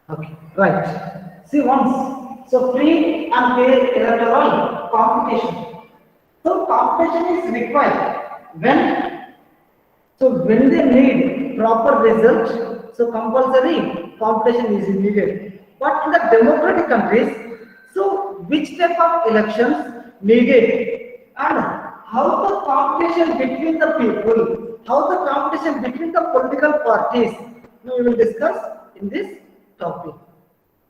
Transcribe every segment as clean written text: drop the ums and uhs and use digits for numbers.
Okay, right. See once, so free and fair electoral competition. So competition is required when when they need proper result, so compulsory competition is needed. But in the democratic countries, so which type of elections needed and how the competition between the people, how the competition between the political parties, we will discuss in this topic.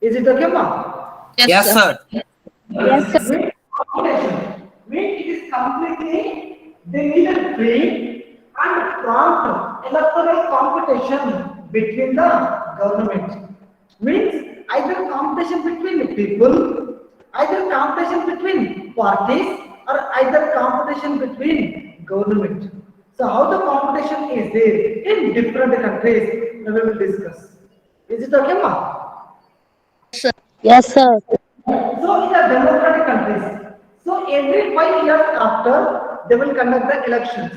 Is it okay, ma'am? Yes, Yes, sir. sir. Yes, meat competition. Meat is completely they needed free and prompt electoral competition between the government. Means either competition between the people, either competition between parties, or either competition between government. So how the competition is there in different countries, we will discuss. Is it okay, ma? Yes, sir. So in the democratic countries, so every 5 years after they will conduct the elections.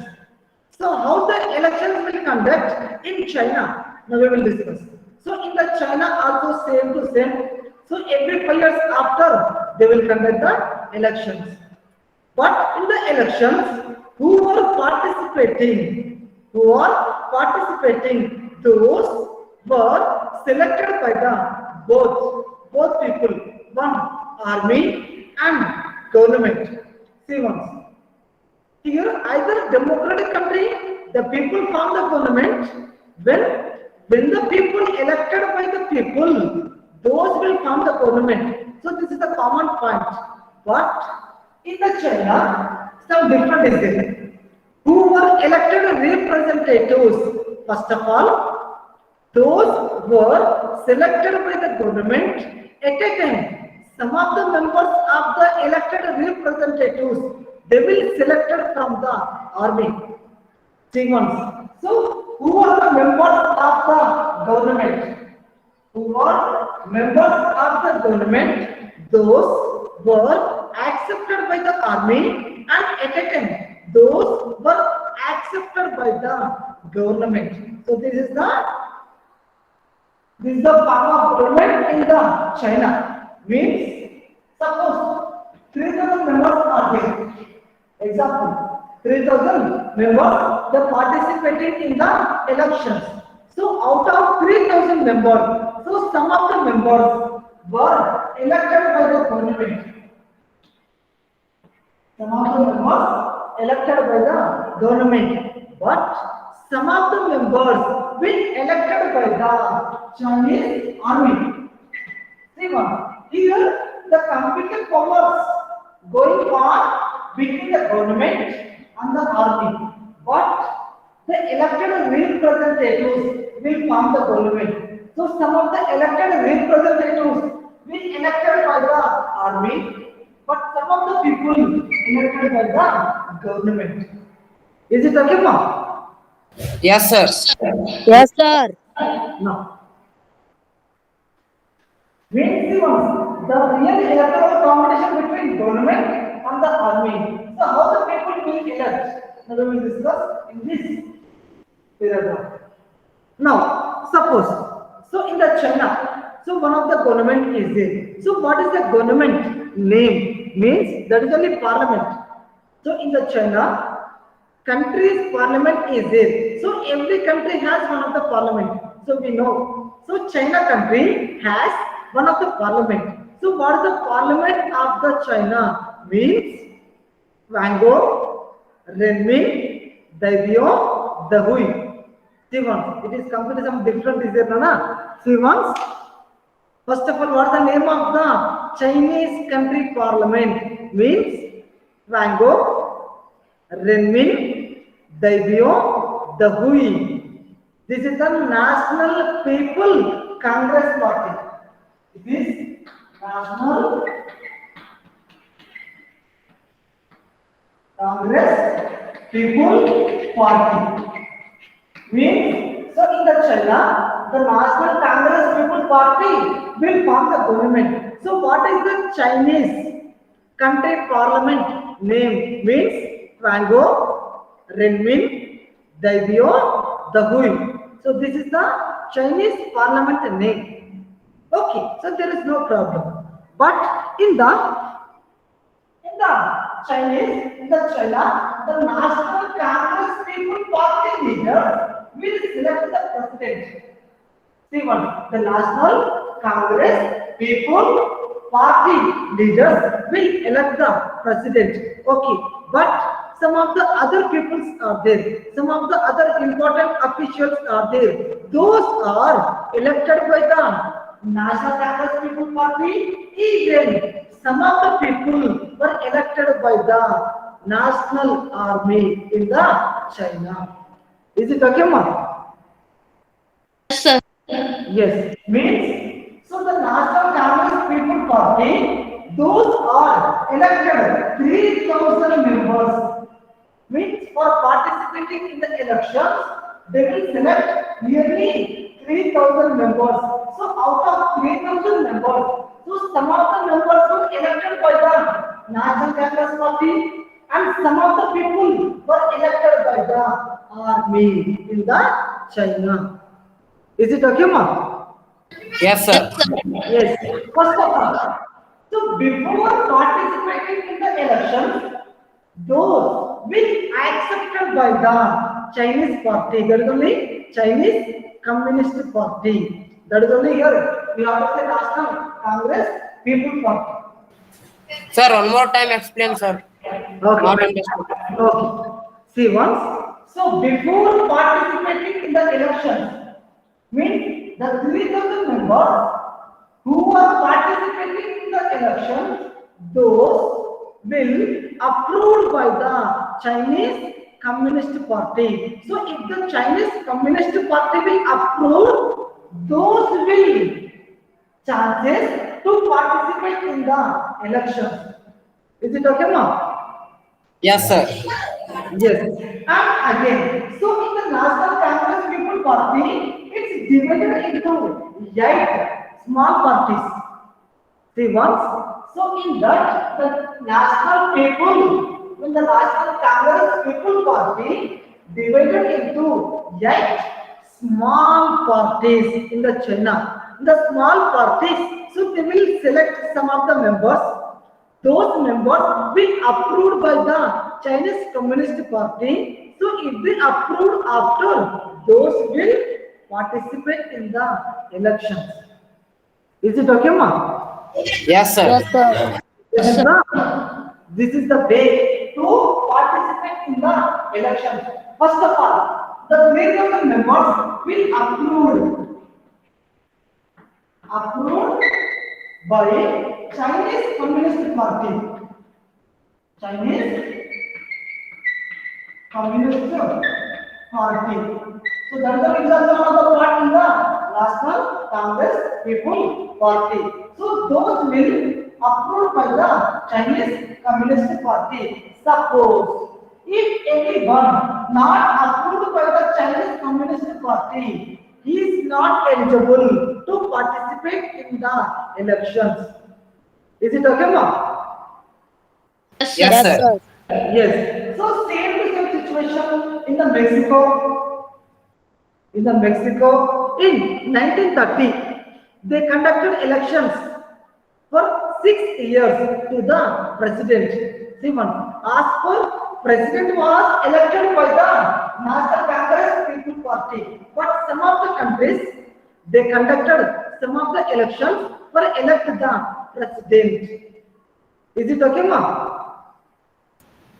So how the elections will conduct in China? Now we will discuss. So in the China also same to same. So every 5 years after they will conduct the elections. But in the elections, those were selected by the both people, one army and government. See once. Here, either democratic country, the people form the government. When when the people elected by the people, those will form the government. So this is the common point. But in the China, some different is there. Who were elected representatives? First of all, those were selected by the government at a time. Some of the members of the elected representatives, they will selected from the army. See once. So, who are the members of the government? Who are members of the government? Those were accepted by the army and at a time, those were accepted by the government. So, this is the form of government in the China. Means, suppose 3,000 members are there. Example, 3,000 members they participated in the elections. So out of 3,000 members, so some of the members were elected by the government. Some of the members elected by the government, but some of the members will elected by the Chinese army. See one. Here the competing powers going on between the government and the army. But the elected representatives will form the government. So some of the elected representatives will elected by the army, but some of the people elected by the government. Is it okay, ma'am? Yes, sir. Yes, sir. No. Means the real electoral competition between government and the army. So how the people will elect? Now we will discuss in this paragraph. Now suppose so in the China, so one of the government is there. So what is the government name? Means that is only parliament. So in the China, country's parliament is there. So every country has one of the parliament. So we know. So China country has one of the parliament. So what is the parliament of the China? Means Wango, Renmin, Daibyo, Dahui. See once. It is completely some different is there, na? See once. First of all, what is the name of the Chinese country parliament? Means Wango, Renmin, Daibyo, Dahui. This is the National People Congress Party. It is National Congress People Party. Means, so in the China, the National Congress People Party will form the government. So what is the Chinese country parliament name? Means Wango, Renmin, Daibyo, Dahui. So this is the Chinese parliament name. Okay, so there is no problem. But in the China, the National Congress People Party leader will select the president. See what the National Congress People Party leaders will elect the president. Okay, but some of the other peoples are there. Some of the other important officials are there. Those are elected by the National Congress People Party. Even some of the people were elected by the National Army in the China. Is it okay, ma? Yes, sir. Yes, means so the National Congress People Party, those are elected 3,000 members. Means for participating in the elections, they will select nearly 3,000 members. So out of 3,000 members, so some of the members were elected by the National Congress Party, and some of the people were elected by the army in the China. Is it okay, ma? Yes, sir. Yes. First of all, so before participating in the elections, those will accepted by the Chinese party. That is only Chinese Communist Party. That is only here. We have to say National Congress People Party. Sir, one more time explain, sir. Not Okay. understood. Okay. See once. So before participating in the elections, means the 3,000 members who are participating in the elections, those will approved by the Chinese Communist Party. So if the Chinese Communist Party will approve, those will chances to participate in the elections. Is it okay, ma'am? Yes, sir. Yes. And again, so in the National Congress People Party, it's divided into 8 small parties. See once. So in that, the National People, when the National Congress People Party divided into 8 small parties in the China. The small parties, so they will select some of the members. Those members will approved by the Chinese Communist Party. So if they approved after, those will participate in the elections. Is it okay, ma? Yes, sir. Yes, sir. This is the way to participate in the elections. First of all, the 3,000 members will approved by Chinese Communist Party. Chinese Communist Party. So that is the example of the part in the National Congress People Party. So those will approved by the Chinese Communist Party. Suppose if anyone not approved by the Chinese Communist Party, he is not eligible to participate in the elections. Is it okay, ma'am? Yes, Yes, sir. sir. Yes. So same to same situation in the Mexico. In the Mexico in 1930, they conducted elections for 6 years to the president. See one. As per president was elected by the National Congress People Party, but some of the countries they conducted some of the elections for elect the president. Is it okay, ma'am?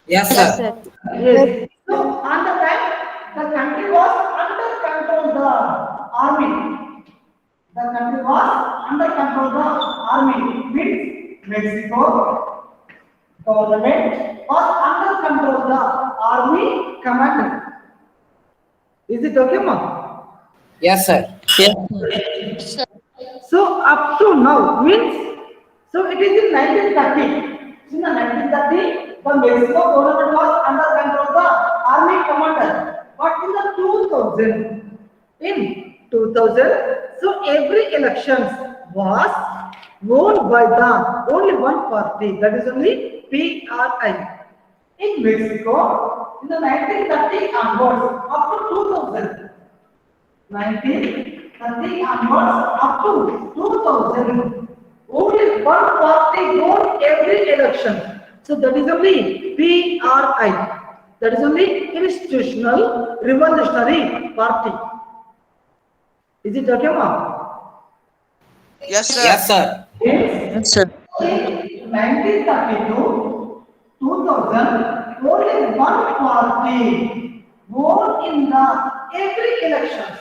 Yes, Yes, sir. sir. Yes. So on the time, the country was under control the army. The country was under control the army. Means Mexico government was under control the army commander. Is it okay, ma'am? Yes, sir. Yes, sir. So up to now means so it is in 1930. In the 1930, the Mexico government was under control the army commander. But in the 2000, so every elections was won by the only one party. That is only PRI. In Mexico, in the 1930 onwards, up to 2000. 1930 nothing onwards up to 2000. Only one party won every election. So that is only PRI. That is only Institutional Revolutionary Party. Is it okay, ma'am? Yes, sir. Yes, sir. Yes, sir. In 1932, 2000, only one party won in the every elections.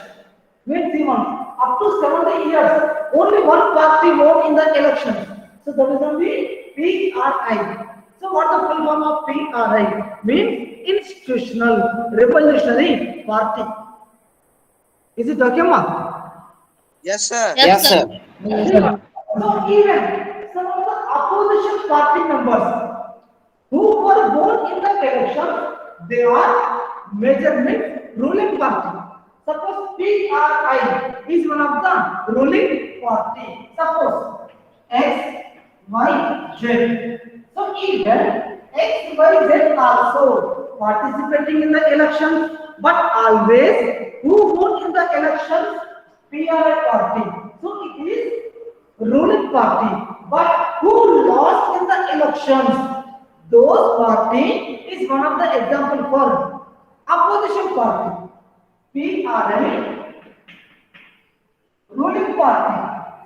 Means even up to 70 years, only one party won in the elections. So that is only PRI. So what the full form of PRI? Means Institutional Revolutionary Party. Is it okay, ma'am? Yes, sir. Yes, sir. Yes, sir. So even some of the opposition party members who were born in the election, they are measurement ruling party. Suppose PRI is one of the ruling party. Suppose X, Y, Z. So even X, Y, Z also participating in the elections, but always who won in the elections? PRI party. So it is ruling party, but who lost in the elections? Those party is one of the example for opposition party. PRI ruling party.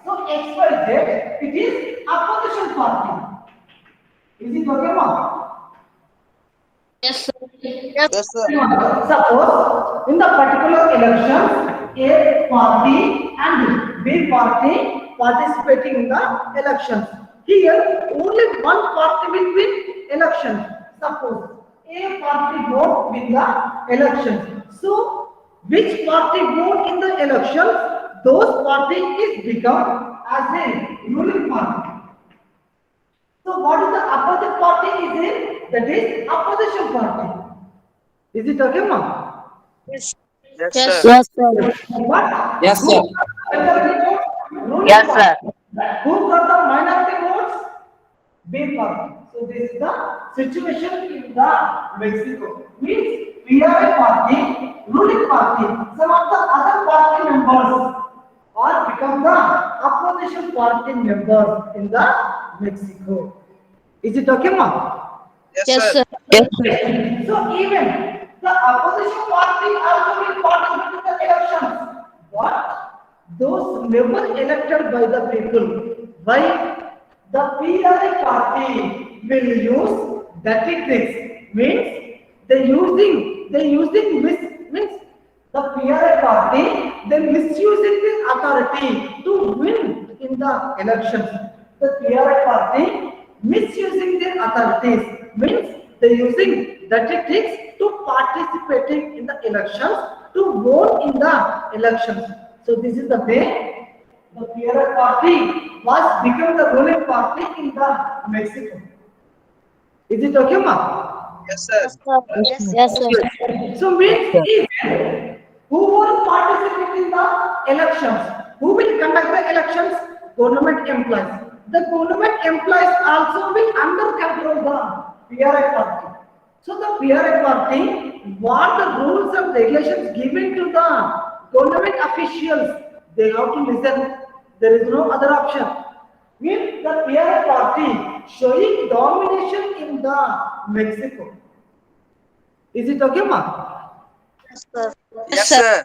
So XYZ it is opposition party. Is it okay, ma'am? Yes, sir. Yes, sir. Suppose in the particular elections, A party and B party participating in the elections. Here, only one party will win elections. Suppose A party won win the elections. So, which party won in the elections? Those party is become as a ruling party. So, what is the opposite party is in? That is opposition party. Is it okay, ma'am? Yes, Yes, sir. yes, sir. What? Yes, sir. Majority votes? Ruling Yes, party. sir. Who got the minority votes? B party. So this is the situation in the Mexico. Means PRI party, ruling party. Some of the other party members are become the opposition party members in the Mexico. Is it okay, ma'am? Yes, Yes, sir. sir. Yes, sir. So even the opposition party also will participate in the elections. But those never elected by the people. Why? The PRI party will use dirty tricks. Means they using means the PRI party they misusing the authority to win in the elections. The PRI party misusing their authorities means they using dirty tricks to participating in the elections to vote in the elections. So this is the way the PRI party was become the ruling party in the Mexico. Is it okay, ma'am? Yes, sir. Yes, sir. So means even who will participate in the elections? Who will conduct the elections? Government employees. The government employees also will under control the PRI party. So the PRI party, what the rules and regulations given to the government officials, they have to listen. There is no other option. Means the PRI party showing domination in the Mexico. Is it okay, ma'am? Yes, sir. Yes, sir.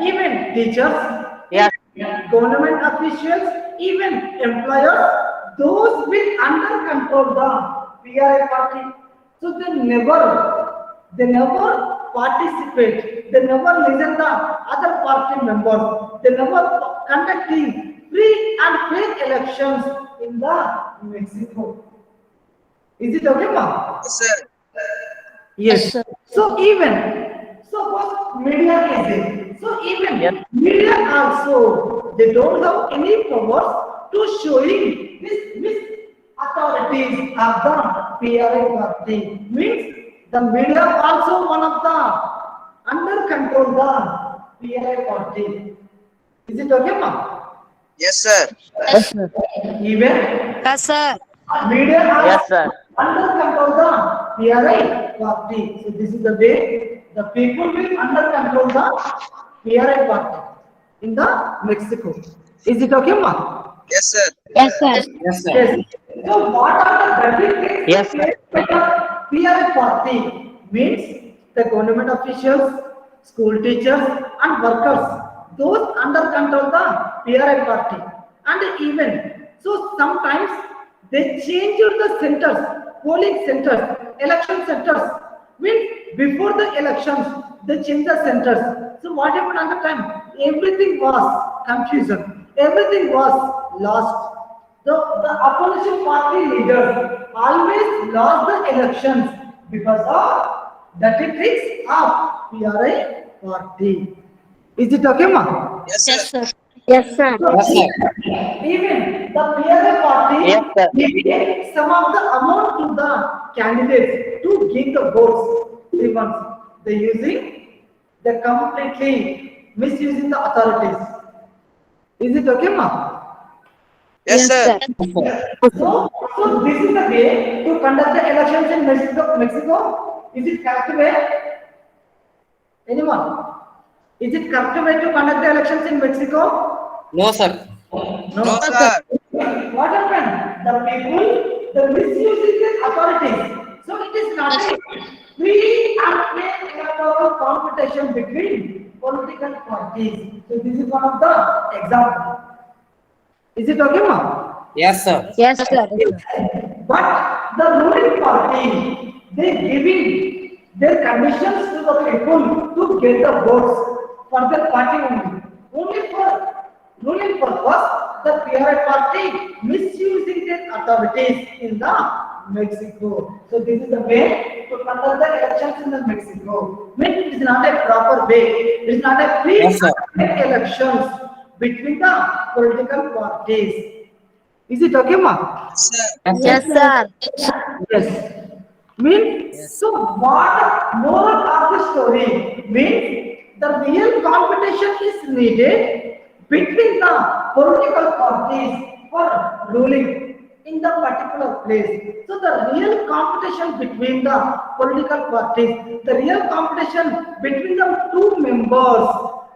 Even teachers, Yes. government officials, even employers, those will under control the PRI party. So they never participate, they never listen the other party members, they never conducting free and fair elections in the Mexico. Is it okay, ma'am? Yes, sir. Yes. sir. So even suppose media is there. So even Yep. media also they don't have any powers to showing this authorities of the PRI party. Means the media also one of the under control the PRI party. Is it okay, ma'am? Yes, sir. Yes, sir. Even Yes, sir. media are Yes, sir. under control the PRI party. So this is the way the people will under control the PRI party. in the Mexico. Is it okay, ma? Yes, sir. Yes, sir. Yes, sir. Yes. So what are the benefits? Yes, sir. PRA party means the government officials, school teachers and workers, those under control the PRA party. And even, so sometimes they change the centers, polling centers, election centers. Means before the elections, they change the centers. So what happened at the time? Everything was confusion. Everything was lost. The opposition party leaders always lost the elections because of dirty tricks of PRA party. Is it okay, ma? Yes, Yes, sir. sir. Yes, sir. Yes, sir. Even the PRA party Yes, sir. gave some of the amount to the candidates to give the votes. See once they using, they completely misusing the authorities. Is it okay, ma? Yes, sir. So this is the way to conduct the elections in Mexico. Is it correct way? Anyone? Is it correct way to conduct the elections in Mexico? No, sir. No. No, sir. What happened? The people, the misusing the authorities. So it is not a free and fair electoral competition between political parties. So this is one of the examples. Is it okay, ma'am? Yes, sir. Yes, sir. But the ruling party, they giving their conditions to the people to get the votes for their party only. Only for ruling purpose, the PRI party misusing their authorities in the Mexico. So this is the way to conduct the elections in the Mexico. Means it is not a proper way. It is not a free Yes, sir. elections between the political parties. Is it okay, ma? Yes, sir. Yes, sir. Yes. Means, so what moral of the story means the real competition is needed between the political parties for ruling in the particular place. So the real competition between the political parties, the real competition between the two members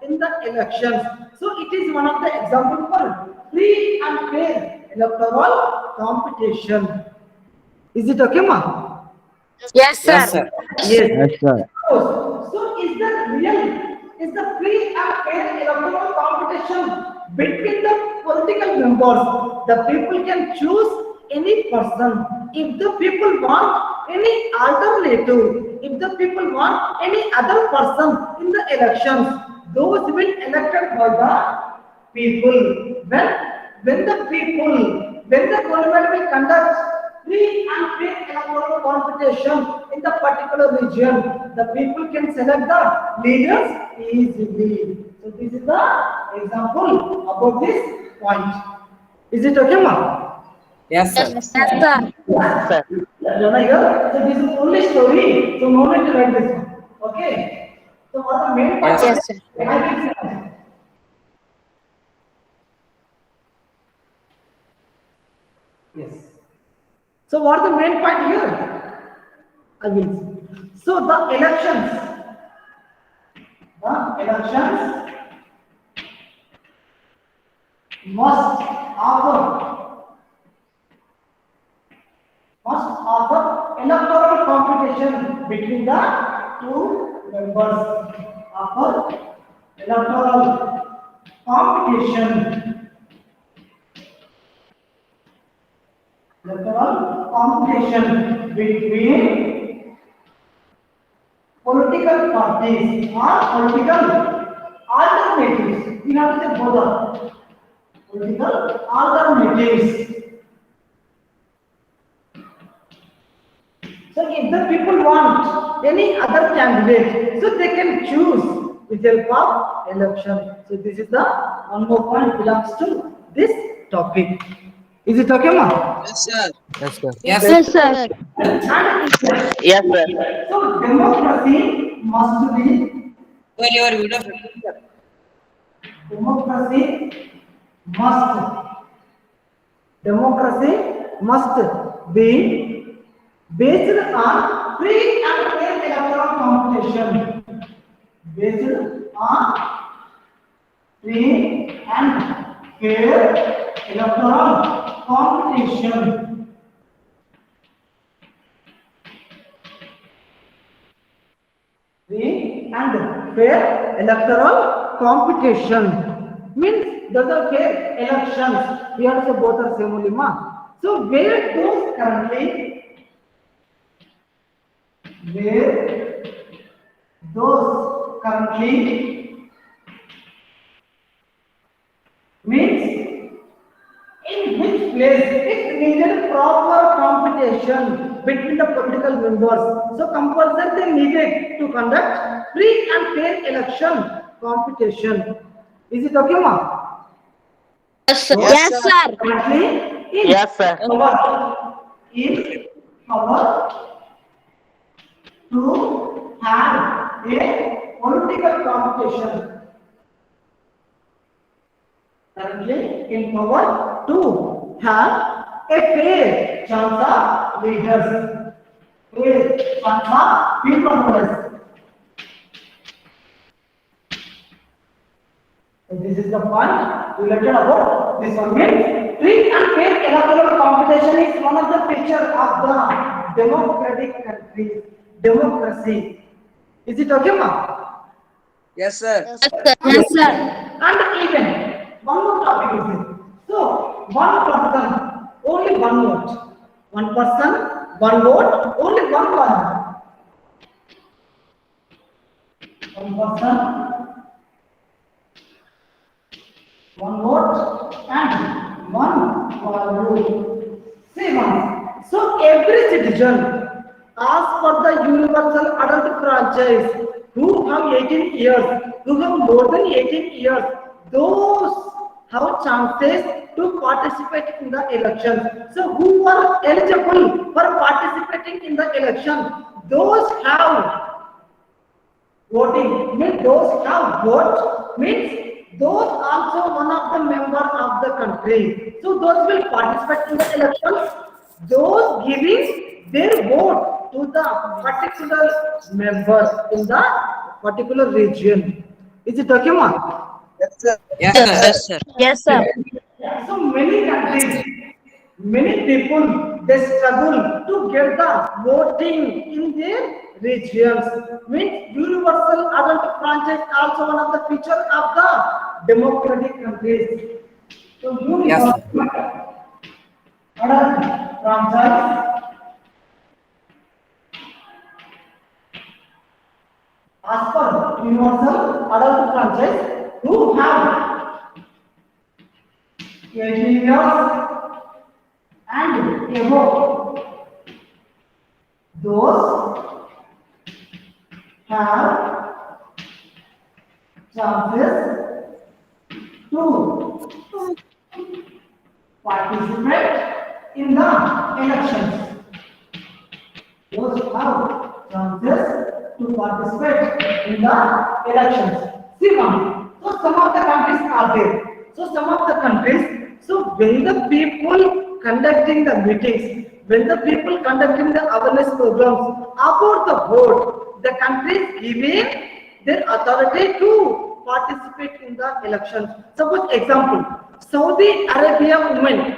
in the elections. So it is one of the example for free and fair electoral competition. Is it okay, ma? Yes, sir. Yes, sir. Yes. sir. So is the free and fair electoral competition between the political members? The people can choose any person. If the people want any alternative, if the people want any other person in the elections, those will elected by the people. When the people, when the government will conduct free and fair electoral competition in the particular region, the people can select the leaders easily. So this is the example about this point. Is it okay, ma? Yes, sir. Yes, sir. Sir. Jana here. So this is only story. So no need to write this one. Okay. So what the main part? Yes, sir. Yes. So what the main point here? I will see. So the elections must offer electoral competition between the two members. Offer electoral competition. Electoral competition between political parties or political alternatives. We have to say both are political alternatives. So if the people want any other candidate, so they can choose with the help of election. So this is the one more point belongs to this topic. Is it okay, ma? Yes, sir. Yes, sir. Yes, sir. Yes, sir. So democracy must be Your video. democracy must be based on free and fair electoral competition. Based on free and fair electoral competition. Free and fair electoral competition means those are fair elections. Here also both are same only, ma. So where those currently means in which place it needed proper competition between the political members. So compulsory they needed to conduct free and fair election competition. Is it okay, ma? Yes, sir. Yes, Yes, sir. sir. Currently Yes, sir. in power to have a political competition. Currently in power to have a fair chance of leaders, fair chance of people. So this is the point related about this one. Means free and fair electoral competition is one of the features of the democratic country, democracy. Is it okay, ma? Yes, sir. Yes, sir. Yes, sir. And even one more topic is there. So one person, only one vote. One person, one vote, only one person. One person, one vote, and one rule. See one. So every citizen, as per the universal adult franchise, who have 18 years, who have more than 18 years, those have chances to participate in the elections. So who are eligible for participating in the election? Those have voting means those have vote means those also one of the member of the country. So those will participate in the elections. Those giving their vote to the particular member in the particular region. Is it okay, ma? Yes, sir. Yes, Yes, sir. sir. Yes, sir. So many countries, many people they struggle to get the voting in their regions. Means universal adult franchise also one of the features of the democratic countries. So Yes, universal sir. adult franchise as per universal adult franchise who have 18 years and above, those have chances to participate in the elections. Those have chances to participate in the elections. See one. So some of the countries are there. So some of the countries. So when the people conducting the meetings, when the people conducting the awareness programs about the vote, the countries giving their authority to participate in the elections. Suppose example, Saudi Arabia women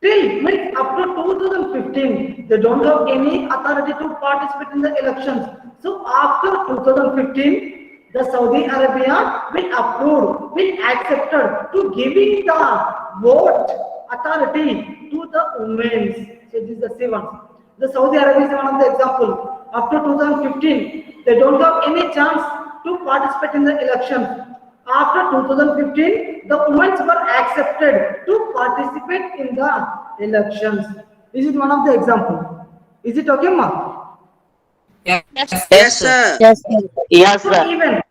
till means up to 2015, they don't have any authority to participate in the elections. So after 2015, the Saudi Arabia will approve, will accepted to giving the vote authority to the women. So this is the seventh. The Saudi Arabia is one of the example. Up to 2015, they don't have any chance to participate in the elections. After 2015, the women were accepted to participate in the elections. This is one of the example. Is it okay, ma? Yes, Yes, sir. Yes, sir. Yes, So sir. even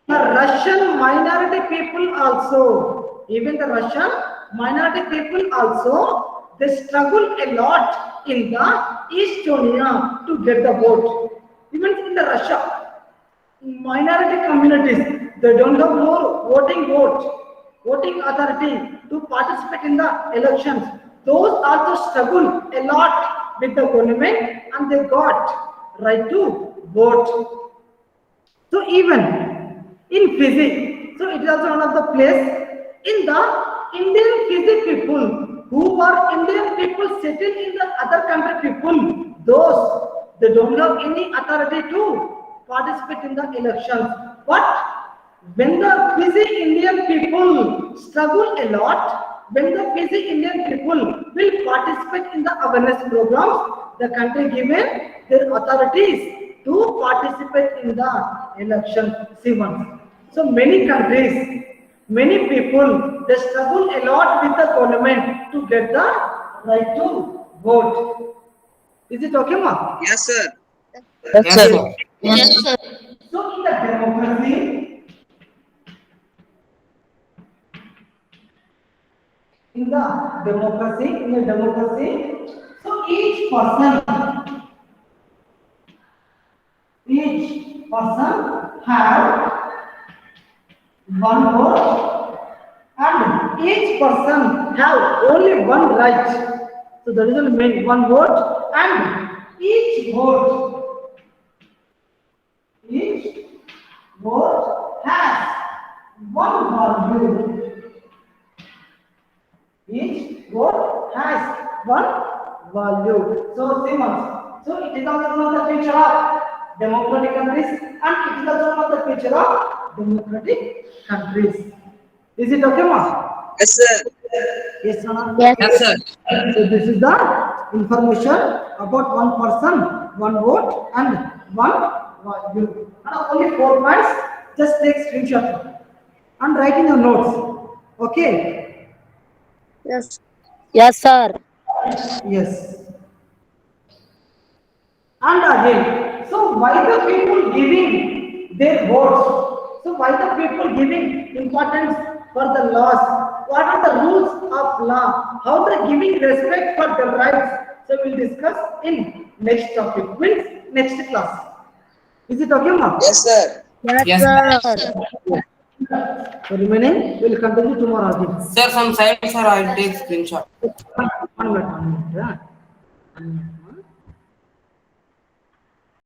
the Russian minority people also, even the Russian minority people also, they struggle a lot in the Estonia to get the vote. Even in the Russia, minority communities, they don't have more voting authority to participate in the elections. Those also struggle a lot with the government and they got right to vote. So even in physics, So it is also one of the place in the Indian Fiji people who are Indian people settled in the other country people, those they don't have any authority to participate in the elections. But when the Fiji Indian people struggle a lot, when the Fiji Indian people will participate in the awareness programs, the country given their authorities to participate in the election. See once. So many countries, many people, they struggle a lot with the government to get the right to vote. Is it okay, ma? Yes, sir. Yes, sir. Yes, sir. So in the democracy, in a democracy, so each person have one vote and each person have only one right. So the result means one vote and each vote has one value. Each vote has one value. So Simmons. So it is also one of the feature of democratic countries and it is also one of the feature of democratic countries. Is it okay, ma? Yes, sir. Yes, Sana? Yes. Yes, sir. So this is the information about one person, one vote and one value. And only 4 points. Just take screenshot and write in your notes. Okay? Yes. Yes, sir. Yes. And again, so why the people giving their votes? So why the people giving importance for the laws? What are the rules of law? How they giving respect for the rights? So we'll discuss in next topic, means next class. Is it okay, ma'am? Yes, sir. Yes, Yes, sir. So remaining, we'll continue tomorrow again. Sir, some side, sir, I'll take screenshot. 1 minute, 1 minute. Yeah. 1 minute.